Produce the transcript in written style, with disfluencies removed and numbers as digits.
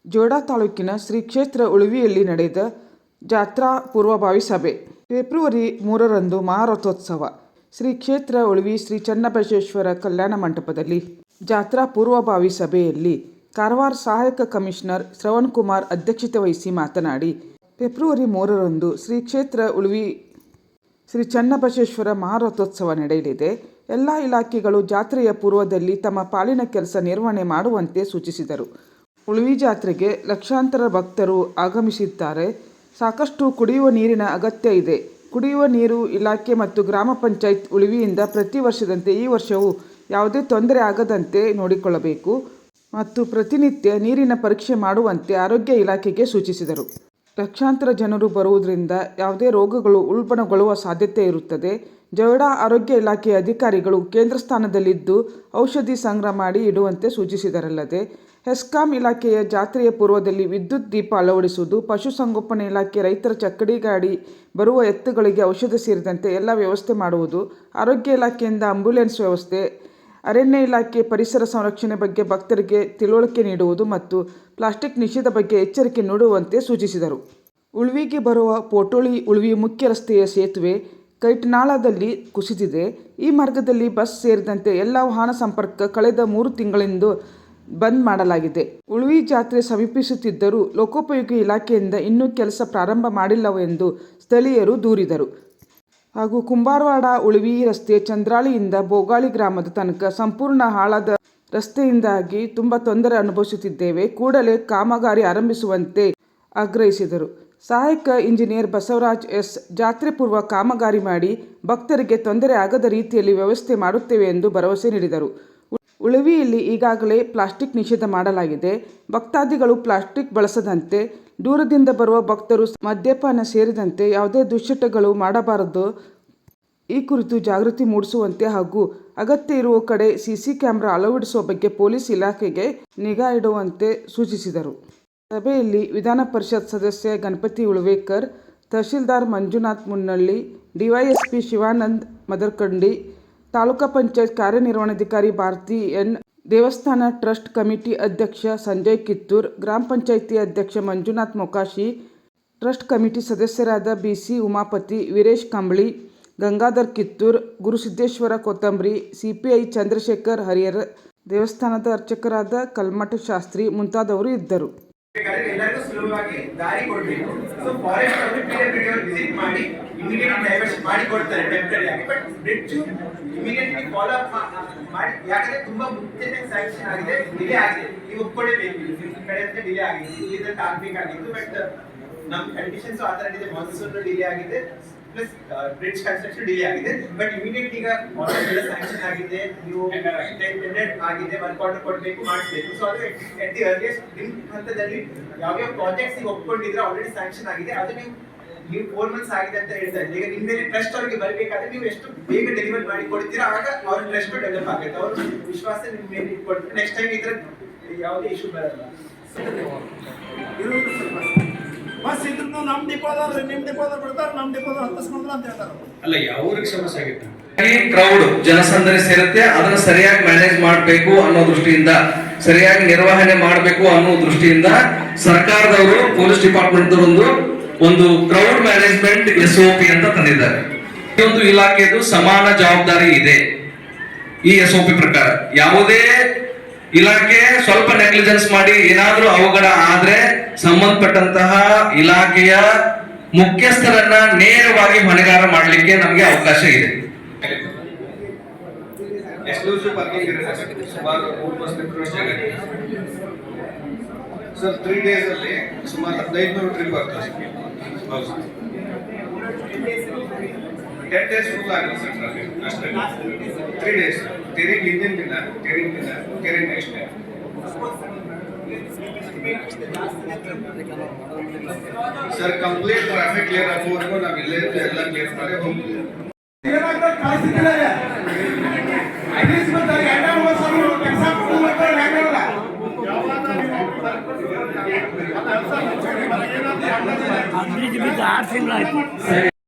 ಜೋಯಿಡಾ ತಾಲೂಕಿನ ಶ್ರೀ ಕ್ಷೇತ್ರ ಉಳುವಿಯಲ್ಲಿ ನಡೆದ ಜಾತ್ರಾ ಪೂರ್ವಭಾವಿ ಸಭೆ. ಫೆಬ್ರವರಿ 3ರಂದು ಮಹಾರಥೋತ್ಸವ. ಶ್ರೀ ಕ್ಷೇತ್ರ ಉಳುವಿ ಶ್ರೀ ಚನ್ನಬಸವೇಶ್ವರ ಕಲ್ಯಾಣ ಮಂಟಪದಲ್ಲಿ ಜಾತ್ರಾ ಪೂರ್ವಭಾವಿ ಸಭೆಯಲ್ಲಿ ಕಾರವಾರ ಸಹಾಯಕ ಕಮಿಷನರ್ ಶ್ರವಣಕುಮಾರ್ ಅಧ್ಯಕ್ಷತೆ ವಹಿಸಿ ಮಾತನಾಡಿ, ಫೆಬ್ರವರಿ 3ರಂದು ಶ್ರೀ ಕ್ಷೇತ್ರ ಉಳುವಿ ಶ್ರೀ ಚನ್ನಬಸವೇಶ್ವರ ಮಹಾರಥೋತ್ಸವ ನಡೆಯಲಿದೆ. ಎಲ್ಲ ಇಲಾಖೆಗಳು ಜಾತ್ರೆಯ ಪೂರ್ವದಲ್ಲಿ ತಮ್ಮ ಪಾಲಿನ ಕೆಲಸ ನಿರ್ವಹಣೆ ಮಾಡುವಂತೆ ಸೂಚಿಸಿದರು. ಉಳುವಿ ಜಾತ್ರೆಗೆ ಲಕ್ಷಾಂತರ ಭಕ್ತರು ಆಗಮಿಸಿದ್ದಾರೆ. ಸಾಕಷ್ಟು ಕುಡಿಯುವ ನೀರಿನ ಅಗತ್ಯ ಇದೆ. ಕುಡಿಯುವ ನೀರು ಇಲಾಖೆ ಮತ್ತು ಗ್ರಾಮ ಪಂಚಾಯತ್ ಉಳುವಿಯಿಂದ ಪ್ರತಿ ವರ್ಷದಂತೆ ಈ ವರ್ಷವೂ ಯಾವುದೇ ತೊಂದರೆ ಆಗದಂತೆ ನೋಡಿಕೊಳ್ಳಬೇಕು ಮತ್ತು ಪ್ರತಿನಿತ್ಯ ನೀರಿನ ಪರೀಕ್ಷೆ ಮಾಡುವಂತೆ ಆರೋಗ್ಯ ಇಲಾಖೆಗೆ ಸೂಚಿಸಿದರು. ಲಕ್ಷಾಂತರ ಜನರು ಬರುವುದರಿಂದ ಯಾವುದೇ ರೋಗಗಳು ಉಲ್ಬಣಗೊಳ್ಳುವ ಸಾಧ್ಯತೆ ಇರುತ್ತದೆ. ಜೋಯಿಡಾ ಆರೋಗ್ಯ ಇಲಾಖೆಯ ಅಧಿಕಾರಿಗಳು ಕೇಂದ್ರ ಸ್ಥಾನದಲ್ಲಿದ್ದು ಔಷಧಿ ಸಂಗ್ರಹ ಮಾಡಿ ಇಡುವಂತೆ ಸೂಚಿಸಿದರಲ್ಲದೆ, ಹೆಸ್ಕಾಂ ಇಲಾಖೆಯ ಜಾತ್ರೆಯ ಪೂರ್ವದಲ್ಲಿ ವಿದ್ಯುತ್ ದೀಪ ಅಳವಡಿಸುವುದು, ಪಶುಸಂಗೋಪನಾ ಇಲಾಖೆ ರೈತರ ಚಕ್ಕಡಿ ಗಾಡಿ ಬರುವ ಎತ್ತುಗಳಿಗೆ ಔಷಧ ಸೇರಿದಂತೆ ಎಲ್ಲ ವ್ಯವಸ್ಥೆ ಮಾಡುವುದು, ಆರೋಗ್ಯ ಇಲಾಖೆಯಿಂದ ಆಂಬ್ಯುಲೆನ್ಸ್ ವ್ಯವಸ್ಥೆ, ಅರಣ್ಯ ಇಲಾಖೆ ಪರಿಸರ ಸಂರಕ್ಷಣೆ ಬಗ್ಗೆ ಭಕ್ತರಿಗೆ ತಿಳುವಳಿಕೆ ನೀಡುವುದು ಮತ್ತು ಪ್ಲಾಸ್ಟಿಕ್ ನಿಷೇಧ ಬಗ್ಗೆ ಎಚ್ಚರಿಕೆ ನೀಡುವಂತೆ ಸೂಚಿಸಿದರು. ಉಳುವಿಗೆ ಬರುವ ಪೋಟೋಳಿ ಉಳುವಿ ಮುಖ್ಯ ರಸ್ತೆಯ ಸೇತುವೆ ಕೈಟ್ನಾಳದಲ್ಲಿ ಕುಸಿದಿದೆ. ಈ ಮಾರ್ಗದಲ್ಲಿ ಬಸ್ ಸೇರಿದಂತೆ ಎಲ್ಲ ವಾಹನ ಸಂಪರ್ಕ ಕಳೆದ 3 ತಿಂಗಳಿಂದ ಬಂದ್ ಮಾಡಲಾಗಿದೆ. ಉಳುವಿ ಜಾತ್ರೆ ಸಮೀಪಿಸುತ್ತಿದ್ದರೂ ಲೋಕೋಪಯೋಗಿ ಇಲಾಖೆಯಿಂದ ಇನ್ನೂ ಕೆಲಸ ಪ್ರಾರಂಭ ಮಾಡಿಲ್ಲವೆಂದು ಸ್ಥಳೀಯರು ದೂರಿದರು. ಹಾಗೂ ಕುಂಬಾರವಾಡ ಉಳುವಿ ರಸ್ತೆ ಚಂದ್ರಾಳಿಯಿಂದ ಬೋಗಾಳಿ ಗ್ರಾಮದ ತನಕ ಸಂಪೂರ್ಣ ಹಾಳಾದ ರಸ್ತೆಯಿಂದಾಗಿ ತುಂಬ ತೊಂದರೆ ಅನುಭವಿಸುತ್ತಿದ್ದೇವೆ. ಕೂಡಲೇ ಕಾಮಗಾರಿ ಆರಂಭಿಸುವಂತೆ ಆಗ್ರಹಿಸಿದರು. ಸಹಾಯಕ ಇಂಜಿನಿಯರ್ ಬಸವರಾಜ್ ಎಸ್. ಜಾತ್ರೆ ಪೂರ್ವ ಕಾಮಗಾರಿ ಮಾಡಿ ಭಕ್ತರಿಗೆ ತೊಂದರೆ ಆಗದ ರೀತಿಯಲ್ಲಿ ವ್ಯವಸ್ಥೆ ಮಾಡುತ್ತೇವೆ ಎಂದು ಭರವಸೆ ನೀಡಿದರು. ಉಳುವಿಯಲ್ಲಿ ಈಗಾಗಲೇ ಪ್ಲಾಸ್ಟಿಕ್ ನಿಷೇಧ ಮಾಡಲಾಗಿದೆ. ಭಕ್ತಾದಿಗಳು ಪ್ಲಾಸ್ಟಿಕ್ ಬಳಸದಂತೆ, ದೂರದಿಂದ ಬರುವ ಭಕ್ತರು ಮದ್ಯಪಾನ ಸೇರಿದಂತೆ ಯಾವುದೇ ದುಶ್ಚಟಗಳು ಮಾಡಬಾರದು. ಈ ಕುರಿತು ಜಾಗೃತಿ ಮೂಡಿಸುವಂತೆ ಹಾಗೂ ಅಗತ್ಯ ಇರುವ ಕಡೆ ಸಿಸಿ ಕ್ಯಾಮೆರಾ ಅಳವಡಿಸುವ ಬಗ್ಗೆ ಪೊಲೀಸ್ ಇಲಾಖೆಗೆ ನಿಗಾ ಇಡುವಂತೆ ಸೂಚಿಸಿದರು. ಸಭೆಯಲ್ಲಿ ವಿಧಾನ ಪರಿಷತ್ ಸದಸ್ಯ ಗಣಪತಿ ಉಳುವೇಕರ್, ತಹಶೀಲ್ದಾರ್ ಮಂಜುನಾಥ್ ಮುನ್ನಳ್ಳಿ, ಡಿವೈಎಸ್ಪಿ ಶಿವಾನಂದ್ ಮದರಕಂಡಿ, ತಾಲೂಕಾ ಪಂಚಾಯತ್ ಕಾರ್ಯನಿರ್ವಹಣಾಧಿಕಾರಿ ಭಾರತಿ ಎನ್, ದೇವಸ್ಥಾನ ಟ್ರಸ್ಟ್ ಕಮಿಟಿ ಅಧ್ಯಕ್ಷ ಸಂಜಯ್ ಕಿತ್ತೂರ್, ಗ್ರಾಮ ಪಂಚಾಯಿತಿ ಅಧ್ಯಕ್ಷ ಮಂಜುನಾಥ್ ಮೊಕಾಶಿ, ಟ್ರಸ್ಟ್ ಕಮಿಟಿ ಸದಸ್ಯರಾದ ಬಿಸಿ ಉಮಾಪತಿ, ವೀರೇಶ್ ಕಂಬಳಿ, ಗಂಗಾಧರ್ ಕಿತ್ತೂರ್, ಗುರುಸಿದ್ದೇಶ್ವರ ಕೊತ್ತಂಬರಿ, ಸಿಪಿಐ ಚಂದ್ರಶೇಖರ್ ಹರಿಹರ, ದೇವಸ್ಥಾನದ ಅರ್ಚಕರಾದ ಕಲ್ಮಠ ಶಾಸ್ತ್ರಿ ಮುಂತಾದವರು ಇದ್ದರು. ಎಲ್ಲರಿಗೂ ಸುಲಭವಾಗಿ ದಾರಿ ಕೊಡಬೇಕು. ಸೊ ಫಾರೆಸ್ಟ್ ಅವರು ವಿಸಿಟ್ ಮಾಡಿ ಇಮಿಡಿಯೇಟ್ ಡೈವರ್ಷನ್ ಮಾಡಿ ಕೊಡ್ತಾರೆ ಟೆಂಪರರಿ ಆಗಿ. But bridge immediately follow up ಮಾಡಿ, ಯಾಕಂದ್ರೆ ತುಂಬಾ ಮುಂಚೆನೇ ಸ್ಯಾಂಕ್ಷನ್ ಆಗಿದೆ, ಡಿಲೇ ಆಗಿದೆ. ನೀವು ಒಪ್ಕೊಳ್ಳೇಬೇಕು, ಈ ಕಡೆ ಅಂತ ಡಿಲೇ ಆಗಿದೆ, ಇಲ್ಲಿಂದ ಆಗ್ಬೇಕಾಗಿತ್ತು. ಬಟ್ ನಮ್ಮ ಕಂಡೀಷನ್ಸ್ ಆ ತರ ಇದೆ, ಮಾನ್ಸೂನ್ ಡಿಲೇ ಆಗಿದೆ, ಪ್ಲಸ್ ಬ್ರಿಡ್ಜ್ ಕನ್ಸ್ಟ್ರಕ್ಷನ್ ಡಿಲೇ ಆಗಿದೆ. ಬಟ್ ಇಮಿಡಿಯೇಟ್ ಈಗ ಸ್ಯಾಂಕ್ಷನ್ ಆಗಿದೆ, ನೀವು ಟೆಂಡರ್ ಆಗಿದೆ, ವರ್ಕ್ ಆರ್ಡರ್ ಕೊಡಬೇಕು, ಮಾಡಿಸಬೇಕು. ಸೊ ಅದು ಎಟ್ ದಿ ಅರ್ಲಿಯಸ್ಟ್ ನಿಮ್ಮ ಹಂತದಲ್ಲಿ ಯಾವ್ಯಾವ ಪ್ರಾಜೆಕ್ಟ್ಸ್ ಈಗ ಒಪ್ಕೊಂಡಿದ್ರೆ ಆಲ್ರೆಡಿ ಸ್ಯಾಂಕ್ಷನ್ ಆಗಿದೆ, ಅದು ನೀವು 4 months ಆಗಿದೆ ಅಂತ ಹೇಳ್ತಾ ಇದ್ದೀವಿ. ಈಗ ನಿಮ್ಮ ಮೇಲೆ ಟ್ರಸ್ಟ್ ಅವರಿಗೆ ಬರಬೇಕಾದ್ರೆ ನೀವು ಎಷ್ಟು ಬೇಗ ಡೆಲಿವರ್ ಮಾಡಿ ಕೊಡ್ತೀರಾ, ಆಗ ಅವ್ರ ಟ್ರಸ್ಟ್ ಡೆವಲಪ್ ಆಗುತ್ತೆ, ಅವ್ರ ವಿಶ್ವಾಸ ನಿಮ್ಮ ಮೇಲೆ ಇಟ್ಕೊಡ್ತಾರೆ. ನೆಕ್ಸ್ಟ್ ಟೈಮ್ ಇದ್ರ ಯಾವುದೇ ಇಶ್ಯೂ ಬರಲ್ಲ. ಬಸ್ ಇದ್ರು ನಮ್ಮ ಡಿಪೋದವ್ರು ನಿಮ್ಮ ಡಿಪೋದವ್ರು ಬಿಡ್ತಾರೆ, ನಮ್ಮ ಡಿಪೋದವ್ರು ಹತ್ತಿಸ್ಕೊಂಡ್ರು ಅಂತ ಹೇಳ್ತಾರೆ. ಅಲ್ಲ, ಯಾವ್ರಿಗೆ ಸಮಸ್ಯೆ ಆಗಿತ್ತು? ಕ್ರೌಡ್ ಜನಸಂದಣಿ ಸೇರುತ್ತೆ, ಅದನ್ನ ಸರಿಯಾಗಿ ಮ್ಯಾನೇಜ್ ಮಾಡಬೇಕು ಅನ್ನೋ ದೃಷ್ಟಿಯಿಂದ, ಸರಿಯಾಗಿ ನಿರ್ವಹಣೆ ಮಾಡಬೇಕು ಅನ್ನೋ ದೃಷ್ಟಿಯಿಂದ ಸರ್ಕಾರದವರು, ಪೊಲೀಸ್ ಡಿಪಾರ್ಟ್ಮೆಂಟ್ ಒಂದು ಕ್ರೌಡ್ ಮ್ಯಾನೇಜ್ಮೆಂಟ್ SOP ಅಂತ ತಂದಿದ್ದಾರೆ. ಪ್ರತಿಯೊಂದು ಇಲಾಖೆದು ಸಮಾನ ಜವಾಬ್ದಾರಿ ಇದೆ. ಈ SOP ಪ್ರಕಾರ ಯಾವುದೇ ಇಲಾಖೆ ಸ್ವಲ್ಪ ನೆಗ್ಲಿಜೆನ್ಸ್ ಮಾಡಿ ಏನಾದ್ರೂ ಅವಘಡ ಆದ್ರೆ ಸಂಬಂಧಪಟ್ಟಂತಹ ಇಲಾಖೆಯ ಮುಖ್ಯಸ್ಥರನ್ನ ನೇರವಾಗಿ ಹೊಣೆಗಾರ ಮಾಡಲಿಕ್ಕೆ ನಮಗೆ ಅವಕಾಶ ಇದೆ. ಎಕ್ಸ್ಕ್ಲೂಸಿವ್ ಪಾರ್ಕಿಂಗ್ ಇರುತ್ತೆ ಸುಮಾರು 3% ಜಾಗ ಸರ್. 3 days ಅಲ್ಲಿ ಸುಮಾರು 1500 ಟ್ರಿಪ್ ಬರ್ತದೆ. ಹೌದು, 10 days ಫುಲ್ ಆಗುತ್ತೆ ಸರ್ ಟ್ರಾಫಿಕ್ ಅಷ್ಟೇ. 3 days ತೆರಿಗೆ ಹಿಂದಿನ ದಿನ, ತೆರಿಗೆ next day. Sir complete traffic clear ಆಗುವವರೆಗೂ ನಾವು ಇಲ್ಲೇ ಎಲ್ಲ ಕ್ಲಿಯರ್ ಮಾಡಿ ಹೋಗ್ತೀವಿ. ಬ್ರಿಡ್ಜ್ ಬಿದ್ದು 6 ತಿಂಗಳಾಯ್ತು.